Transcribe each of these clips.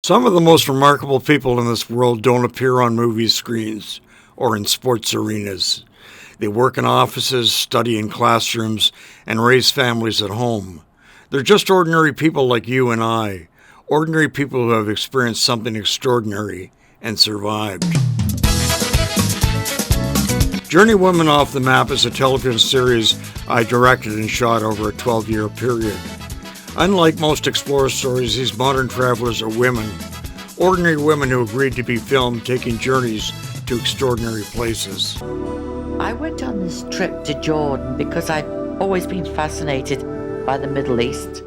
Some of the most remarkable people in this world don't appear on movie screens or in sports arenas. They work in offices, study in classrooms, and raise families at home. They're just ordinary people like you and I, ordinary people who have experienced something extraordinary and survived. Journey Women Off the Map is a television series I directed and shot over a 12-year period. Unlike most explorer stories, these modern travelers are women, ordinary women who agreed to be filmed taking journeys to extraordinary places. I went on this trip to Jordan because I'd always been fascinated by the Middle East.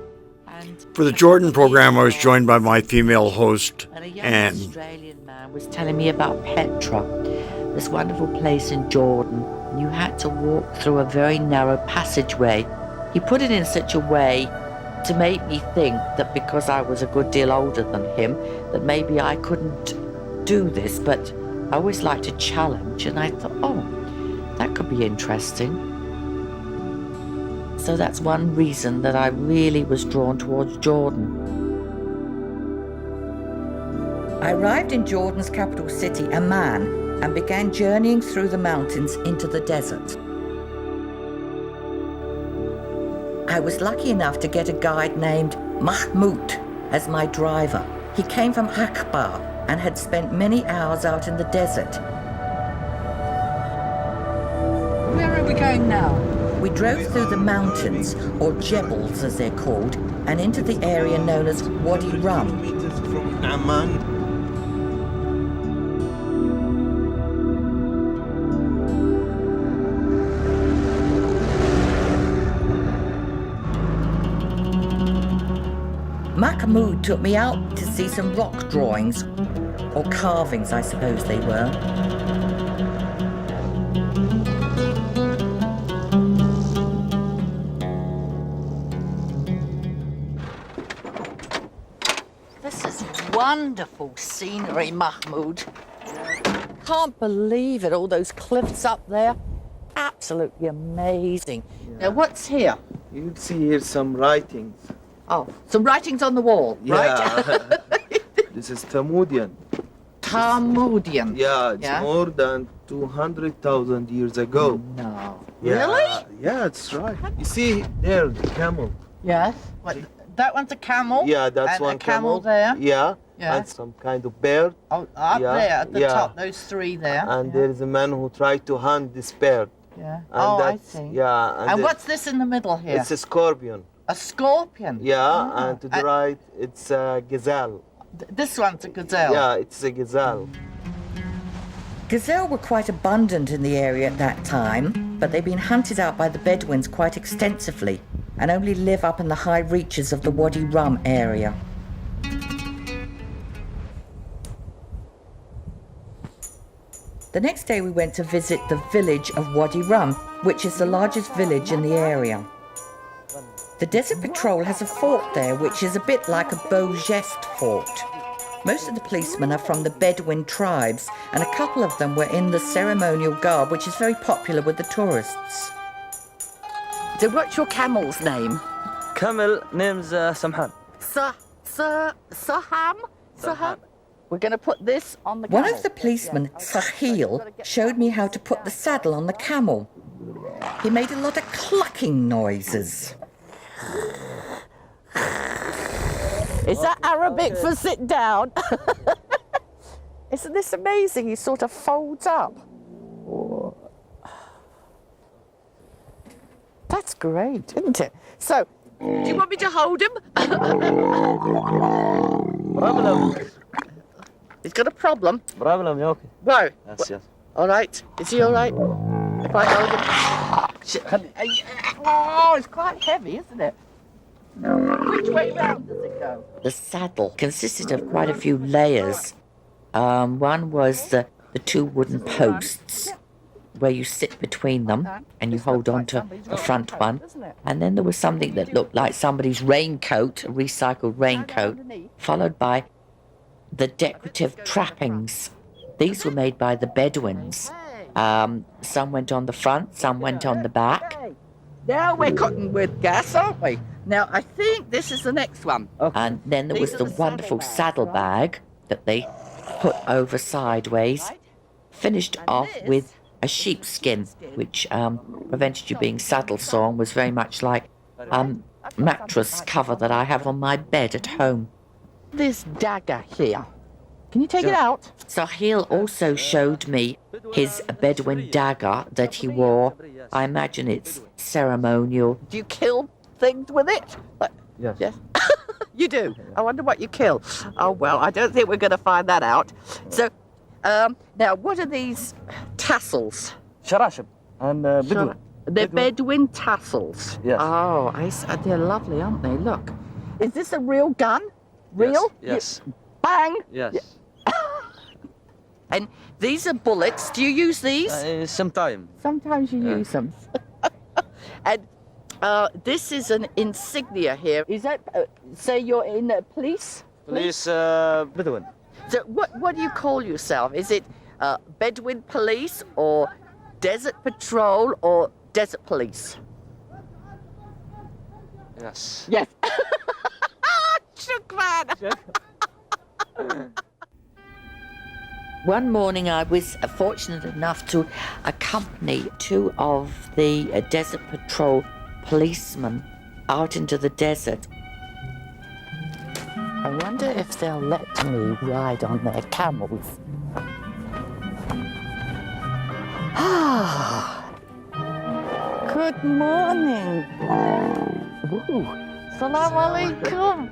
For the Jordan program, I was joined by my female host, And a young Anne. Australian man was telling me about Petra, this wonderful place in Jordan. You had to walk through a very narrow passageway. He put it in such a way to make me think that because I was a good deal older than him, that maybe I couldn't do this, but I always liked a challenge, and I thought, oh, that could be interesting. So that's one reason that I really was drawn towards Jordan. I arrived in Jordan's capital city, Amman, and began journeying through the mountains into the desert. I was lucky enough to get a guide named Mahmoud as my driver. He came from Akbar and had spent many hours out in the desert. Where are we going now? We drove through the mountains, or jebels as they're called, and into the area known as Wadi Rum. Meters from Amman. Mahmoud took me out to see some rock drawings, or carvings I suppose they were. This is wonderful scenery, Mahmoud. Can't believe it, all those cliffs up there. Absolutely amazing. Now, what's here? You'll see here some writings. Oh, some writings on the wall, right? Yeah. This is Talmudian. Talmudian. Yeah, it's Yeah? more than 200,000 years ago. No. Yeah. Really? Yeah, that's right. You see there, the camel. Yes. What, that one's a camel? Yeah, that's and one a camel camel. there? Yeah. Yeah. And some kind of bird. Oh, up Yeah, there at the yeah. top, those three there. And yeah. there is a man who tried to hunt this bird. Yeah. And Oh, I that's, see. Yeah. And what's this in the middle here? It's a scorpion. A scorpion? Yeah, Ah. and to the right, it's a gazelle. This one's a gazelle? Yeah, it's a gazelle. Gazelle were quite abundant in the area at that time, but they've been hunted out by the Bedouins quite extensively and only live up in the high reaches of the Wadi Rum area. The next day we went to visit the village of Wadi Rum, which is the largest village in the area. The Desert Patrol has a fort there, which is a bit like a Beau Geste fort. Most of the policemen are from the Bedouin tribes, and a couple of them were in the ceremonial garb, which is very popular with the tourists. So what's your camel's name? Camel name's Samhan. Saham? Saham? We're going to put this on the One camel. of the policemen, Sahil, showed me how to put the saddle on the camel. He made a lot of clucking noises. Is that Arabic for sit down? Isn't this amazing? He sort of folds up. That's great, isn't it? So, do you want me to hold him? Problem. He's got a problem. Problem, you okay? No. Yes, yes. All right. Is he all right? If I hold him. Oh, it's quite heavy, isn't it? Which way round does it go? The saddle consisted of quite a few layers. One was the two wooden posts where you sit between them and you hold on to the front one. And then there was something that looked like somebody's raincoat, a recycled raincoat, followed by the decorative trappings. These were made by the Bedouins. Some went on the front, some went on the back. Now we're cooking with gas, aren't we? Now, I think this is the next one. And then there was These the are the wonderful saddlebags, saddle right? bag that they put over sideways, finished And off this with a sheepskin, which prevented you being saddle sore and was very much like mattress cover that I have on my bed at home. This dagger here. Can you take it out? Sahil also showed me his Bedouin dagger that he wore. I imagine it's ceremonial. Do you kill things with it? Yes. Yes. You do? I wonder what you kill. Oh, well, I don't think we're going to find that out. So, now, what are these tassels? شراشب and Bedouin. They're Bedouin tassels. Yes. Oh, they're lovely, aren't they? Look. Is this a real gun? Real? Yes. Bang! Yes. And these are bullets. Do you use these? Sometime. Sometimes you use them. And this is an insignia here. Is that, say you're in police? Police Bedouin. So what do you call yourself? Is it Bedouin police or desert patrol or desert police? Yes. Yes. Shukran. One morning I was fortunate enough to accompany two of the desert patrol policemen out into the desert. I wonder if they'll let me ride on their camels. Good morning. Ooh. Salam alaikum.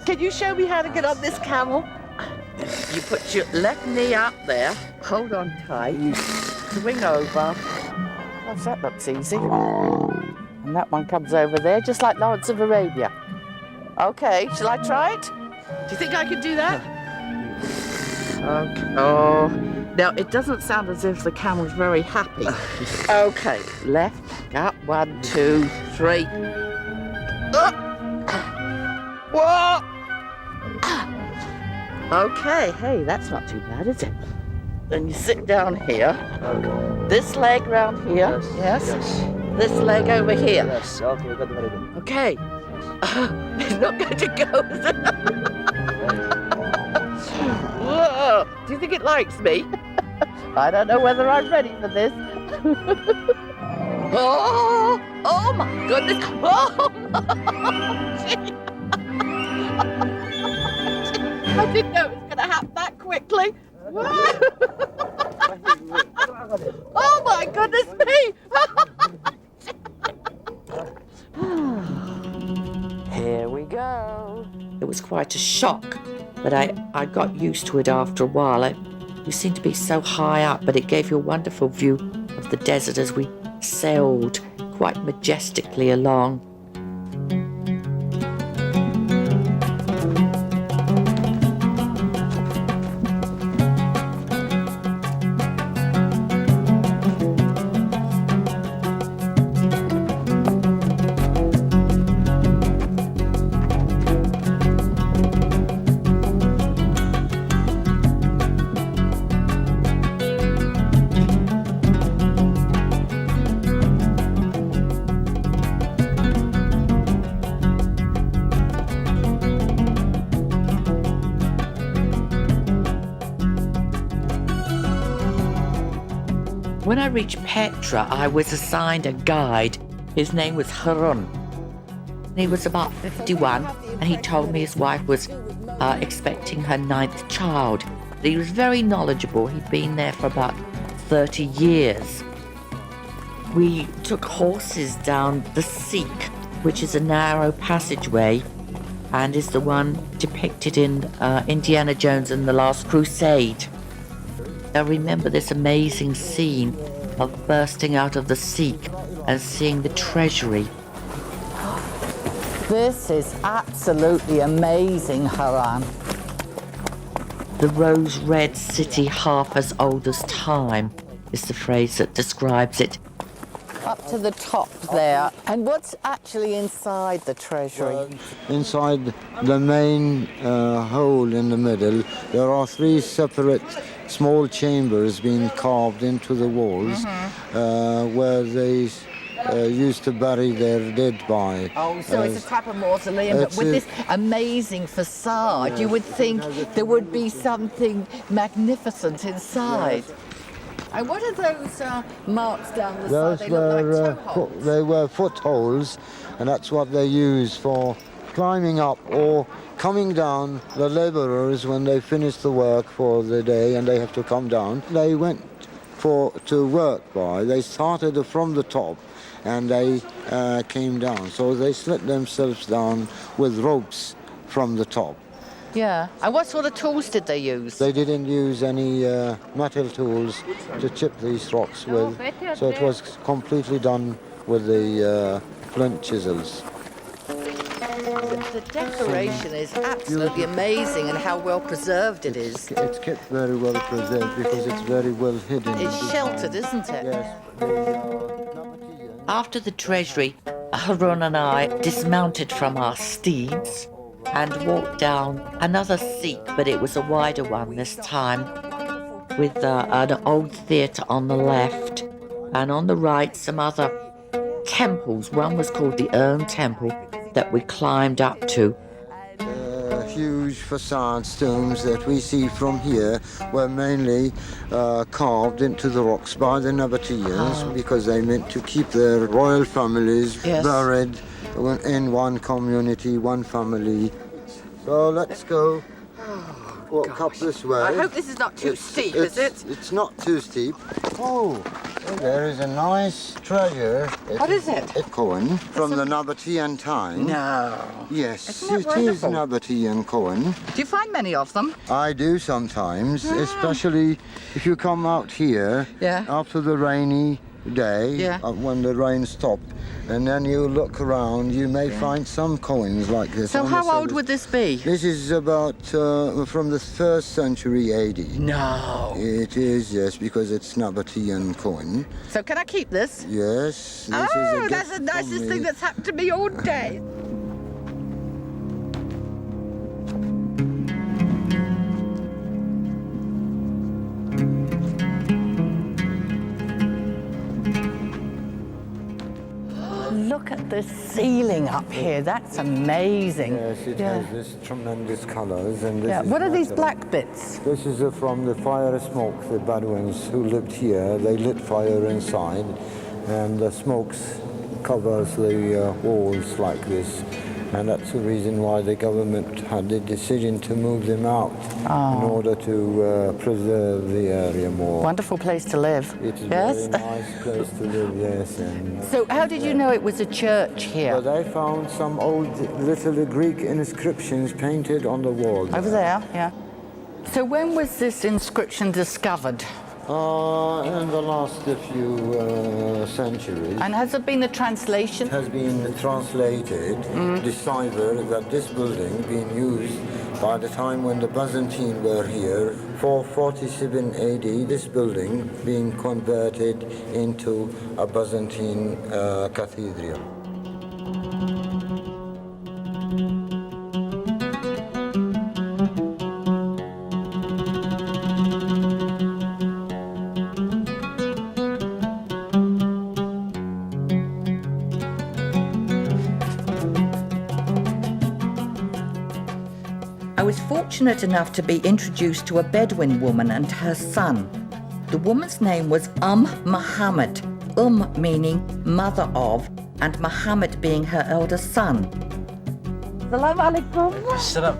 Can you show me how to get on this camel? You put your left knee up there, hold on tight, you swing over. Oh, that looks easy. And that one comes over there, just like Lawrence of Arabia. Okay, shall I try it? Do you think I can do that? Okay. Oh, now it doesn't sound as if the camel's very happy. Okay, left, up, 1, 2, 3. Whoa! Okay, hey, that's not too bad, is it? Then you sit down here. This leg round here. Yes. This leg over here. Yes. Okay, good, very good. Okay. It's not going to go, is it? Whoa. Do you think it likes me? I don't know whether I'm ready for this. Oh my goodness. Oh my. I didn't know it was going to happen that quickly. Oh my goodness me! Here we go. It was quite a shock, but I got used to it after a while. You seemed to be so high up, but it gave you a wonderful view of the desert as we sailed quite majestically along. When I reached Petra, I was assigned a guide. His name was Harun. He was about 51, and he told me his wife was expecting her 9th child. He was very knowledgeable. He'd been there for about 30 years. We took horses down the Sikh, which is a narrow passageway, and is the one depicted in Indiana Jones and the Last Crusade. I remember this amazing scene of bursting out of the Sikh and seeing the treasury. This is absolutely amazing, Haran. The rose-red city half as old as time is the phrase that describes it. Up to the top there. And what's actually inside the treasury? Inside the main hole in the middle, there are 3 separate small chambers being carved into the walls where they used to bury their dead by. Oh, so it's a type of mausoleum, but It's with a- this amazing facade, you would think there would be something magnificent inside. And what are those marks down the Those side? They look were like toe holes. they were footholds, and that's what they use for climbing up or coming down. The labourers, when they finish the work for the day and they have to come down, they went to work by. They started from the top and they came down. So they slit themselves down with ropes from the top. Yeah. And what sort of tools did they use? They didn't use any metal tools to chip these rocks with, so it was completely done with the flint chisels. The decoration is absolutely amazing, and how well preserved it is. It's kept very well preserved because it's very well hidden. It's sheltered, isn't it? Yes. After the treasury, Harun and I dismounted from our steeds and walked down another seat, but it was a wider one this time, with an old theatre on the left, and on the right some other temples. One was called the Urn Temple that we climbed up to. Huge facade stones that we see from here were mainly carved into the rocks by the Nabateans because they meant to keep their royal families buried in one community, one family. So let's go walk up this way. I hope this is not too steep, is it? It's not too steep. Oh, there is a nice treasure. What is it? A coin from the Nabatean time. No. Yes, Isn't that it is wonderful? Nabatean coin. Do you find many of them? I do sometimes, especially if you come out here after the rainy day, when the rain stopped, and then you look around, you may find some coins like this. So on how the old surface. would this be? This is about from the 1st century AD. No. It is, yes, because it's Nabatean coin. So can I keep this? Yes. This is Oh, a that's gift the nicest from thing me. that's happened to me all day. Look at the ceiling up here. That's amazing. Yes, it has this tremendous colours. And this is What are these metal. black bits? This is from the fire smoke. The Bedouins who lived here, they lit fire inside, and the smoke covers the walls like this. And that's the reason why the government had the decision to move them out in order to preserve the area more. Wonderful place to live. It's a Yes? very nice place to live, yes. And So how did you know it was a church here? but I found some old little Greek inscriptions painted on the wall. Over there, yeah. So when was this inscription discovered? In the last few centuries. And has there been a translation? It has been translated, deciphered that this building being used by the time when the Byzantine were here, 447 AD, this building being converted into a Byzantine cathedral. I was fortunate enough to be introduced to a Bedouin woman and her son. The woman's name was Muhammad, meaning mother of, and Muhammad being her eldest son. Salam alaikum. Salam.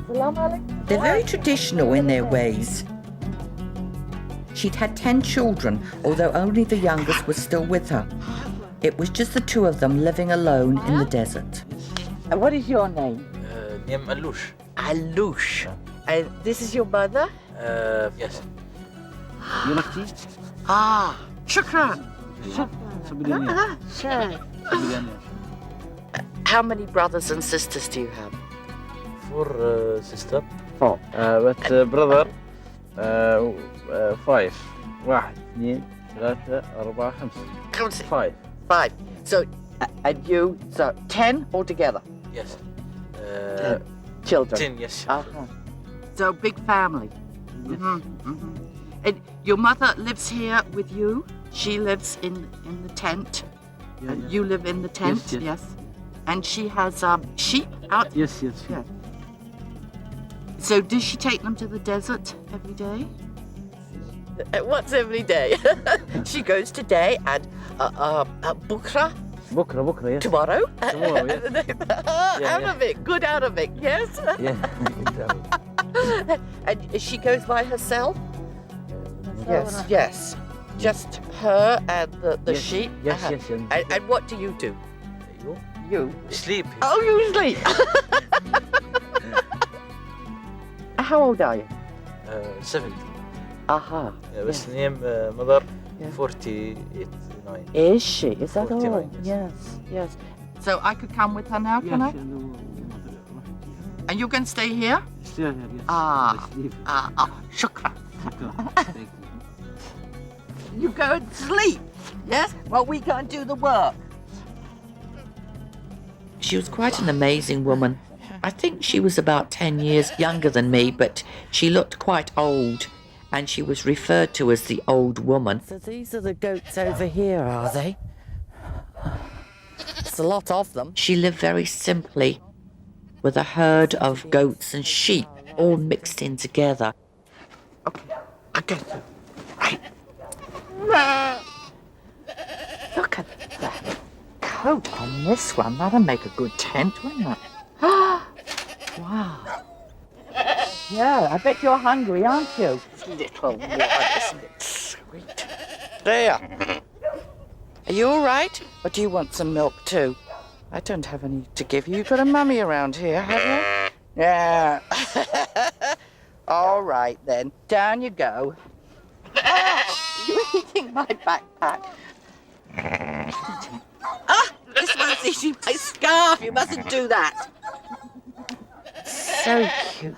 Salam alaikum. They're very traditional in their ways. She'd had 10 children, although only the youngest was still with her. It was just the two of them living alone in the desert. And what is your name? Name Alush. Alush. And this is your mother? Yes. Ah, shukran. How many brothers and sisters do you have? 4 sister. 4. But brother 5. 1 2 3 4 5. Count it. 5. 5. So, and you, so 10 altogether. Yes. Children. 10, yes. So big family. And your mother lives here with you? She lives in the tent? You live in the tent? Yes. And she has sheep out? Yes. Yeah. So does she take them to the desert every day? What's every day? She goes today and Bukra بكرة yes. tomorrow. Tomorrow, yes. Arabic, good Arabic, yes. Yeah. And she goes by herself? Yes. Just her and the sheep? Yes. And what do you do? You? Sleep. Oh, you sleep. How old are you? 70. Aha. بس name mother Yeah. 48, 9. Is she? Is that 49, all? Yes. So I could come with her now, can I? And you can stay here? Yes. Shukran. You go and sleep, yes? Well, we go and do the work. She was quite an amazing woman. I think she was about 10 years younger than me, but she looked quite old, and she was referred to as the old woman. So these are the goats over here, are they? It's a lot of them. She lived very simply, with a herd of goats and sheep all mixed in together. Okay. Right. Look at that coat on this one. That'll make a good tent, wouldn't it? Wow. Yeah, I bet you're hungry, aren't you? Little one, isn't it sweet? There. Are you all right? Or do you want some milk too? I don't have any to give you. You've got a mummy around here, have you? Yeah. All right then. Down you go. You're eating my backpack. This one's eating my scarf. You mustn't do that. So cute.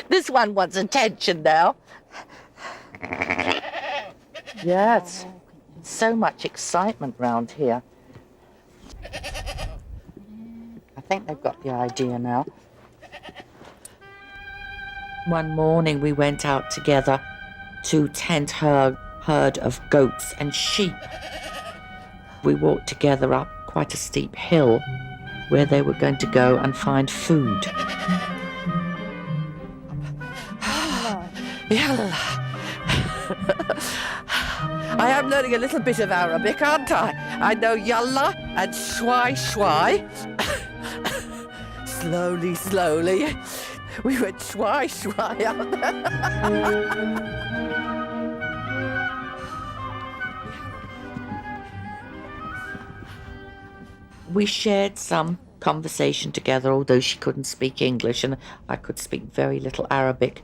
This one wants attention now. Yes. So much excitement round here. I think they've got the idea now. One morning we went out together to tent her herd of goats and sheep. We walked together up quite a steep hill where they were going to go and find food. Yalla. I am learning a little bit of Arabic, aren't I? I know yalla and shwai shwai. Slowly. We went shwai shwai out there. We shared some conversation together, although she couldn't speak English and I could speak very little Arabic.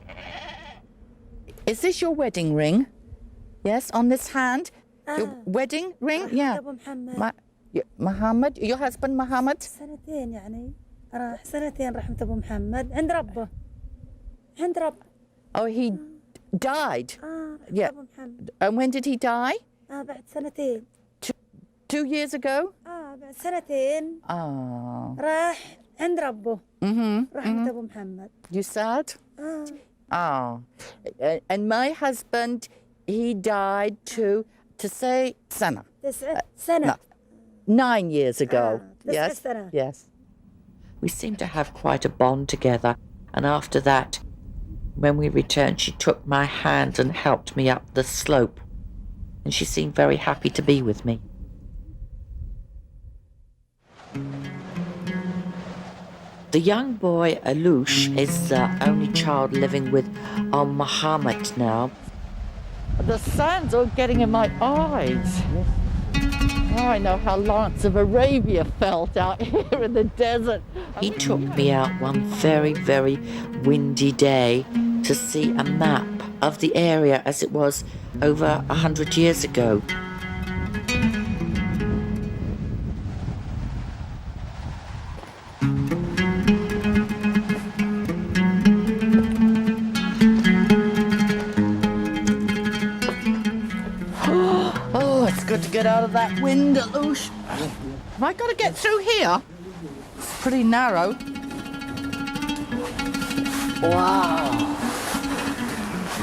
Is this your wedding ring? Yes, on this hand? Your wedding ring? Yeah. Muhammad? Your husband Muhammad? سنتين يعني راح سنتين رحمة أبو محمد عند ربه. Oh, he died? Yeah. Yeah. And when did he die? بعد سنتين. 2 years ago? بعد سنتين. راح عند ربه. رحمة أبو محمد. You sad? And my husband, he died to say sana. سنة. 9 years ago. Yes. Yes. We seemed to have quite a bond together, and after that, when we returned, she took my hand and helped me up the slope, and she seemed very happy to be with me. The young boy, Alush, is the only child living with Muhammad now. The sand's all getting in my eyes. Oh, I know how Lawrence of Arabia felt out here in the desert. He took me out one very, very windy day to see a map of the area as it was over 100 years ago. To get out of that wind, Alush. Have I got to get through here? It's pretty narrow. Wow.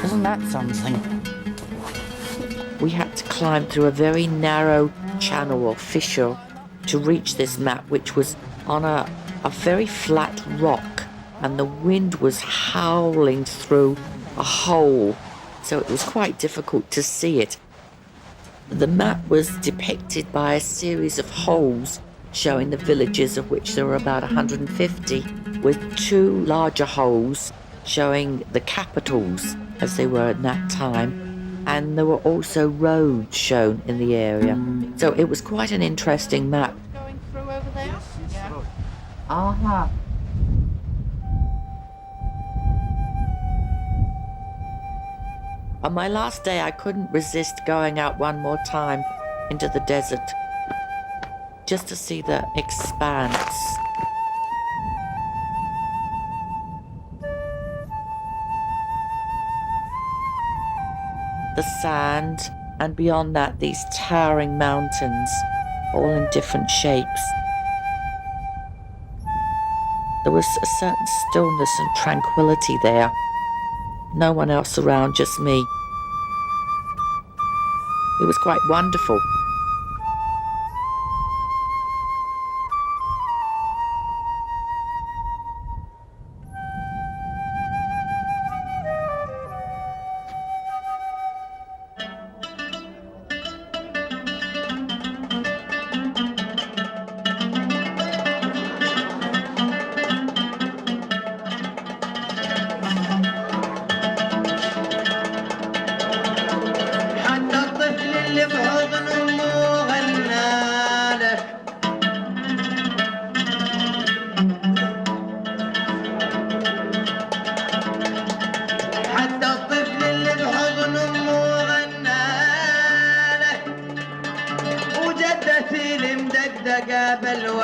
Isn't that something? We had to climb through a very narrow channel or fissure to reach this map, which was on a very flat rock, and the wind was howling through a hole, so it was quite difficult to see it. The map was depicted by a series of holes showing the villages, of which there were about 150, with 2 larger holes showing the capitals as they were at that time. And there were also roads shown in the area. So it was quite an interesting map. Going through over there? Yeah. Aha. On my last day, I couldn't resist going out one more time into the desert, just to see the expanse. The sand, and beyond that, these towering mountains, all in different shapes. There was a certain stillness and tranquility there. No one else around, just me. It was quite wonderful.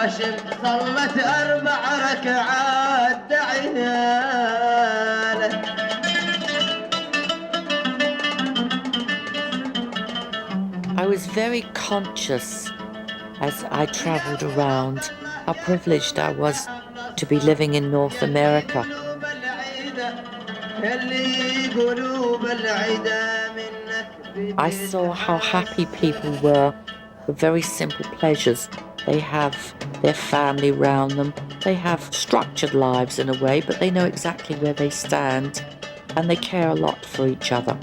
صلت 4 ركعات دعياله. I was very conscious as I travelled around how privileged I was to be living in North America. I saw how happy people were for very simple pleasures. They have their family around them. They have structured lives in a way, but they know exactly where they stand, and they care a lot for each other.